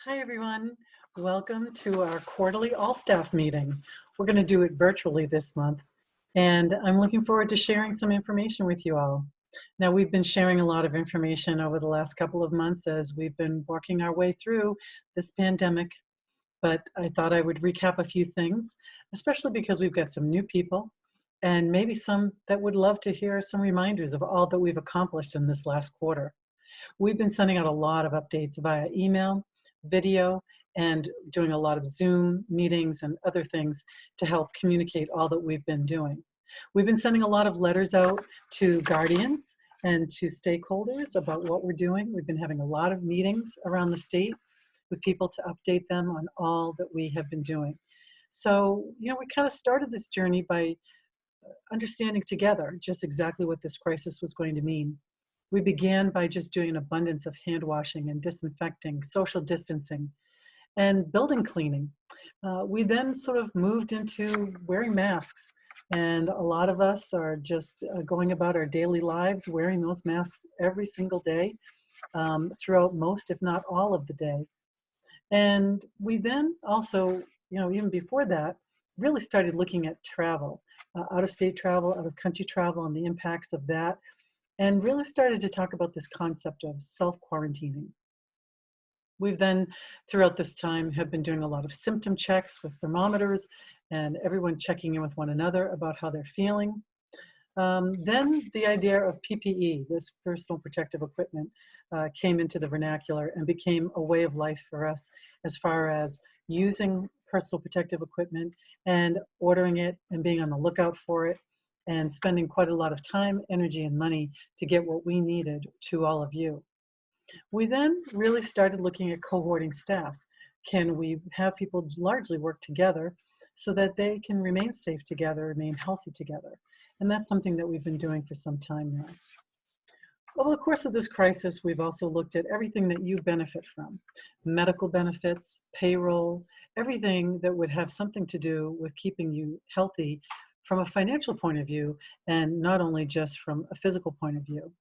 Hi, everyone. Welcome to our quarterly all-staff meeting. We're going to do it virtually this month, and I'm looking forward to sharing some information with you all. Now, we've been sharing a lot of information over the last couple of months as we've been working our way through this pandemic, but I thought I would recap a few things, especially because we've got some new people and maybe some that would love to hear some reminders of all that we've accomplished in this last quarter. We've been sending out a lot of updates via email, video, and doing a lot of Zoom meetings and other things to help communicate all that we've been doing. We've been sending a lot of letters out to guardians and to stakeholders about what we're doing. We've been having a lot of meetings around the state with people to update them on all that we have been doing. So, we kind of started this journey by understanding together just exactly what this crisis was going to mean. We began by just doing an abundance of hand washing and disinfecting, social distancing, and building cleaning. We then sort of moved into wearing masks. And a lot of us are just going about our daily lives wearing those masks every single day throughout most, if not all, of the day. And we then also, even before that, really started looking at travel, out of state travel, out of country travel, and the impacts of that, and really started to talk about this concept of self-quarantining. We've then, throughout this time, have been doing a lot of symptom checks with thermometers and everyone checking in with one another about how they're feeling. Then the idea of PPE, this personal protective equipment, came into the vernacular and became a way of life for us as far as using personal protective equipment and ordering it and being on the lookout for it and spending quite a lot of time, energy, and money to get what we needed to all of you. We then really started looking at cohorting staff. Can we have people largely work together so that they can remain safe together, remain healthy together? And that's something that we've been doing for some time now. Over the course of this crisis, we've also looked at everything that you benefit from: medical benefits, payroll, everything that would have something to do with keeping you healthy from a financial point of view, and not only just from a physical point of view.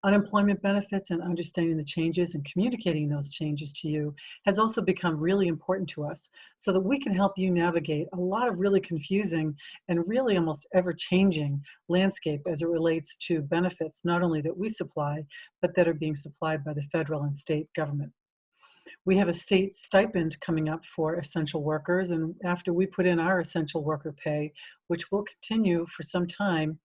Unemployment benefits and understanding the changes and communicating those changes to you has also become really important to us so that we can help you navigate a lot of really confusing and really almost ever-changing landscape as it relates to benefits, not only that we supply, but that are being supplied by the federal and state government. We have a state stipend coming up for essential workers, and after we put in our essential worker pay, which will continue for some time,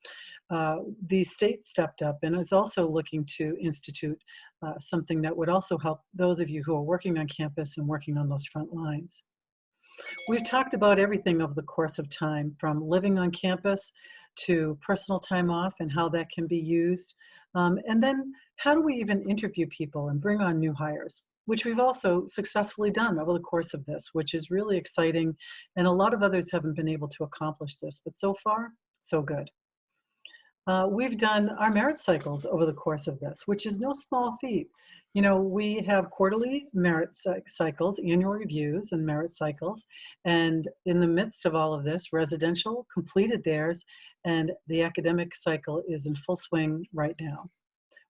the state stepped up and is also looking to institute something that would also help those of you who are working on campus and working on those front lines. We've talked about everything over the course of time, from living on campus to personal time off and how that can be used. And then how do we even interview people and bring on new hires, which we've also successfully done over the course of this, which is really exciting. And a lot of others haven't been able to accomplish this, but so far, so good. We've done our merit cycles over the course of this, which is no small feat. We have quarterly merit cycles, annual reviews and merit cycles. And in the midst of all of this, residential completed theirs, and the academic cycle is in full swing right now.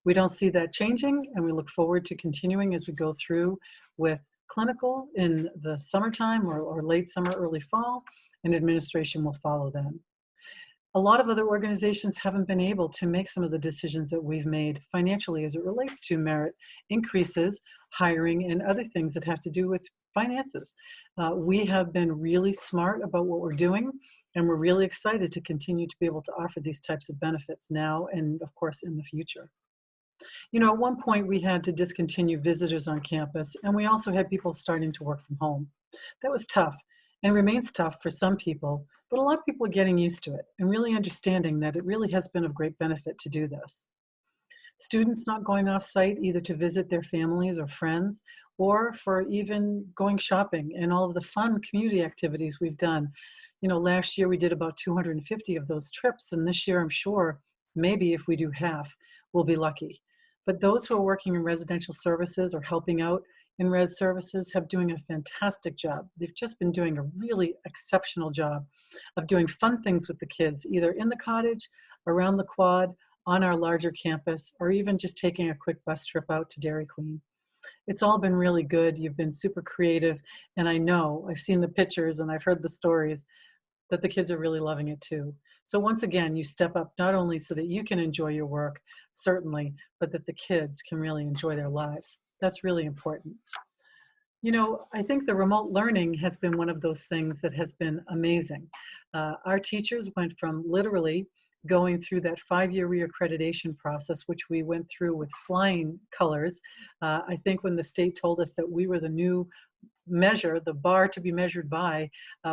We don't see that changing, and we look forward to continuing as we go through with clinical in the summertime or late summer, early fall, and administration will follow then. A lot of other organizations haven't been able to make some of the decisions that we've made financially as it relates to merit increases, hiring, and other things that have to do with finances. We have been really smart about what we're doing, and we're really excited to continue to be able to offer these types of benefits now and, of course, in the future. At one point we had to discontinue visitors on campus, and we also had people starting to work from home. That was tough and remains tough for some people, but a lot of people are getting used to it and really understanding that it really has been of great benefit to do this. Students not going off site either to visit their families or friends, or for even going shopping and all of the fun community activities we've done. Last year we did about 250 of those trips, and this year I'm sure maybe if we do half, we'll be lucky. But those who are working in residential services or helping out in res services have doing a fantastic job. They've just been doing a really exceptional job of doing fun things with the kids, either in the cottage, around the quad, on our larger campus, or even just taking a quick bus trip out to Dairy Queen. It's all been really good. You've been super creative. And I know, I've seen the pictures and I've heard the stories that the kids are really loving it too. So once again, you step up not only so that you can enjoy your work, certainly, but that the kids can really enjoy their lives. That's really important. You know, I think the remote learning has been one of those things that has been amazing. Our teachers went from literally going through that 5-year reaccreditation process, which we went through with flying colors. I think when the state told us that we were the new measure, the bar to be measured by,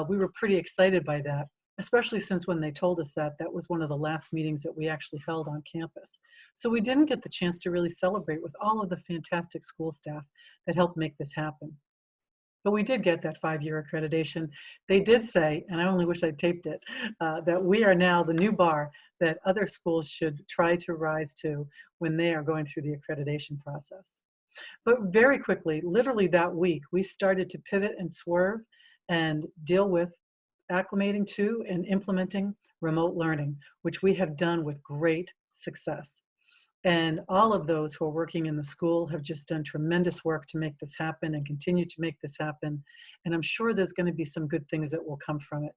we were pretty excited by that, especially since when they told us that, that was one of the last meetings that we actually held on campus. So we didn't get the chance to really celebrate with all of the fantastic school staff that helped make this happen. But we did get that 5-year accreditation. They did say, and I only wish I'd taped it, that we are now the new bar that other schools should try to rise to when they are going through the accreditation process. But very quickly, literally that week, we started to pivot and swerve and deal with acclimating to and implementing remote learning, which we have done with great success. And all of those who are working in the school have just done tremendous work to make this happen and continue to make this happen. And I'm sure there's going to be some good things that will come from it.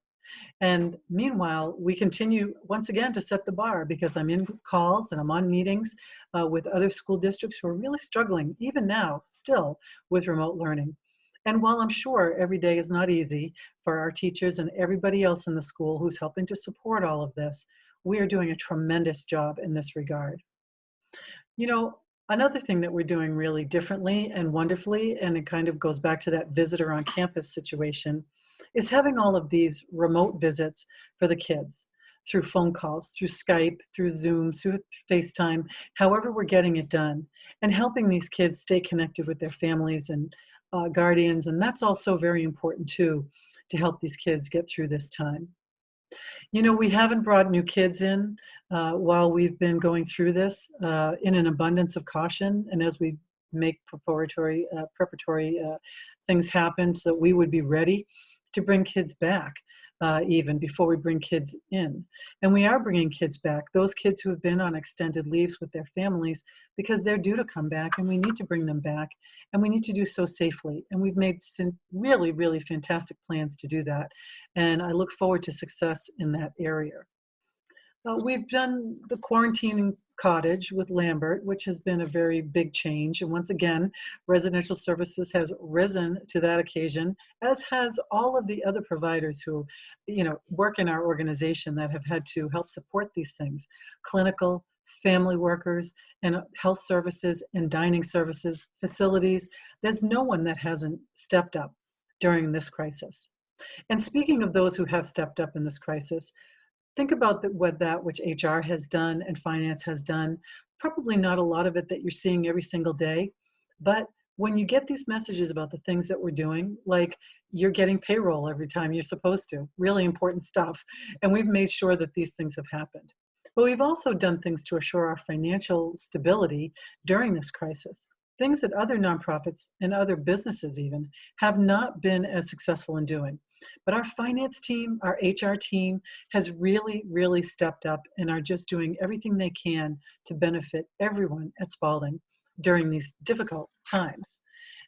And meanwhile, we continue once again to set the bar, because I'm in calls and I'm on meetings with other school districts who are really struggling, even now, still, with remote learning. And while I'm sure every day is not easy for our teachers and everybody else in the school who's helping to support all of this, we are doing a tremendous job in this regard. You know, another thing that we're doing really differently and wonderfully, and it kind of goes back to that visitor on campus situation, is having all of these remote visits for the kids through phone calls, through Skype, through Zoom, through FaceTime, however we're getting it done, and helping these kids stay connected with their families and guardians. And that's also very important too, to help these kids get through this time. You know, we haven't brought new kids in while we've been going through this in an abundance of caution, and as we make preparatory things happen so that we would be ready to bring kids back even before we bring kids in. And we are bringing kids back, those kids who have been on extended leaves with their families, because they're due to come back and we need to bring them back, and we need to do so safely. And we've made some really, really fantastic plans to do that. And I look forward to success in that area. We've done the quarantine cottage with Lambert, which has been a very big change. And once again, residential services has risen to that occasion, as has all of the other providers who, you know, work in our organization that have had to help support these things. Clinical, family workers, and health services and dining services, facilities. There's no one that hasn't stepped up during this crisis. And speaking of those who have stepped up in this crisis, think about what which HR has done and finance has done. Probably not a lot of it that you're seeing every single day, but when you get these messages about the things that we're doing, like you're getting payroll every time you're supposed to, really important stuff. And we've made sure that these things have happened. But we've also done things to assure our financial stability during this crisis. Things that other nonprofits and other businesses even have not been as successful in doing. But our finance team, our HR team has really, really stepped up and are just doing everything they can to benefit everyone at Spaulding during these difficult times.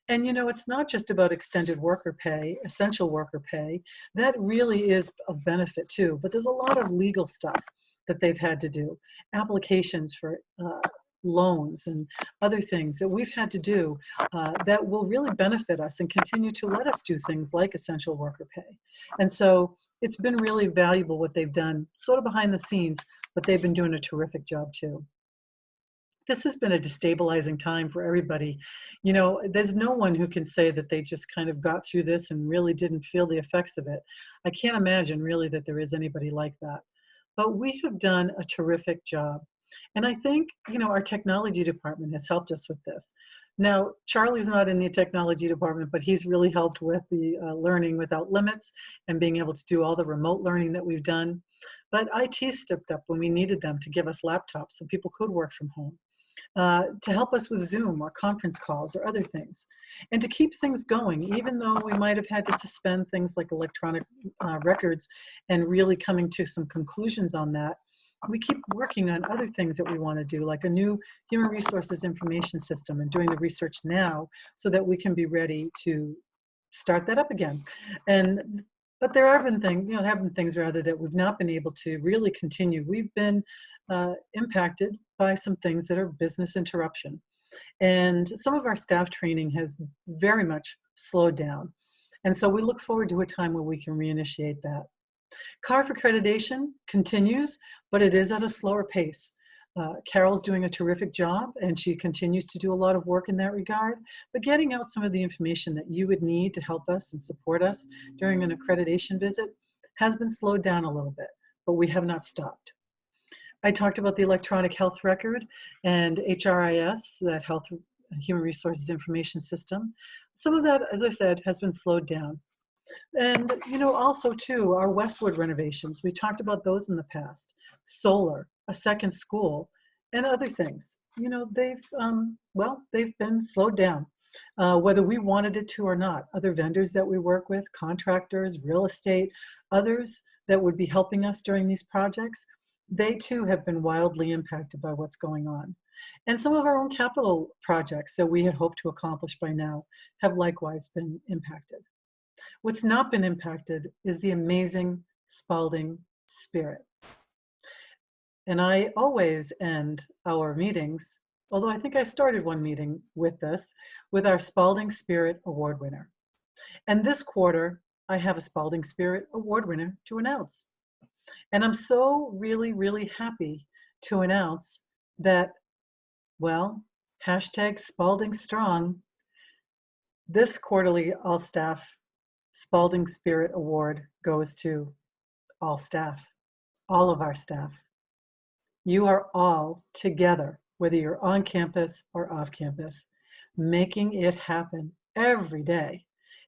And you know, it's not just about extended worker pay, essential worker pay. That really is of benefit too, but there's a lot of legal stuff that they've had to do. Applications for loans and other things that we've had to do that will really benefit us and continue to let us do things like essential worker pay. And so it's been really valuable what they've done sort of behind the scenes, but they've been doing a terrific job too. This has been a destabilizing time for everybody. You know, there's no one who can say that they just kind of got through this and really didn't feel the effects of it. I can't imagine really that there is anybody like that. But we have done a terrific job. And I think, you know, our technology department has helped us with this. Now, Charlie's not in the technology department, but he's really helped with the Learning Without Limits and being able to do all the remote learning that we've done. But IT stepped up when we needed them to give us laptops so people could work from home, to help us with Zoom or conference calls or other things, and to keep things going, even though we might have had to suspend things like electronic records and really coming to some conclusions on that. we keep working on other things that we want to do, like a new human resources information system, and doing the research now so that we can be ready to start that up again. And but there have been things, have been things rather that we've not been able to really continue. We've been impacted by some things that are business interruption. And some of our staff training has very much slowed down. And so we look forward to a time where we can reinitiate that. CARF accreditation continues, but it is at a slower pace. Carol's doing a terrific job, and she continues to do a lot of work in that regard. But getting out some of the information that you would need to help us and support us during an accreditation visit has been slowed down a little bit, but we have not stopped. I talked about the electronic health record and HRIS, that Human Resources Information System. Some of that, as I said, has been slowed down. And, also too, our Westwood renovations, we talked about those in the past. Solar, a second school, and other things. They've been slowed down, whether we wanted it to or not. Other vendors that we work with, contractors, real estate, others that would be helping us during these projects, they too have been wildly impacted by what's going on. And some of our own capital projects that we had hoped to accomplish by now have likewise been impacted. What's not been impacted is the amazing Spaulding spirit. And I always end our meetings, although I think I started one meeting with this, with our Spaulding Spirit Award Winner. And this quarter, I have a Spaulding Spirit Award Winner to announce. And I'm so really, really happy to announce that, hashtag Spaulding Strong, this quarterly all staff Spaulding Spirit Award goes to all staff, all of our staff. You are all together, whether you're on campus or off campus, making it happen every day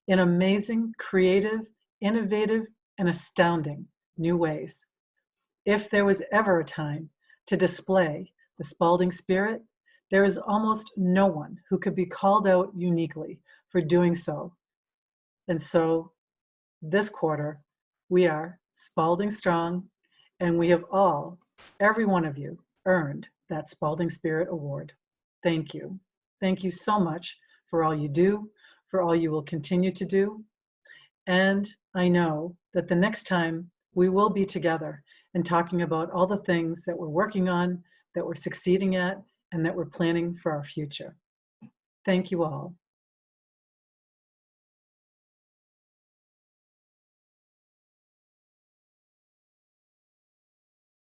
in amazing, creative, innovative, and astounding new ways. If there was ever a time to display the Spaulding spirit, there is almost no one who could be called out uniquely for doing so. And so this quarter, we are Spaulding Strong, and we have all, every one of you, earned that Spaulding Spirit Award. Thank you. Thank you so much for all you do, for all you will continue to do. And I know that the next time we will be together and talking about all the things that we're working on, that we're succeeding at, and that we're planning for our future. Thank you all.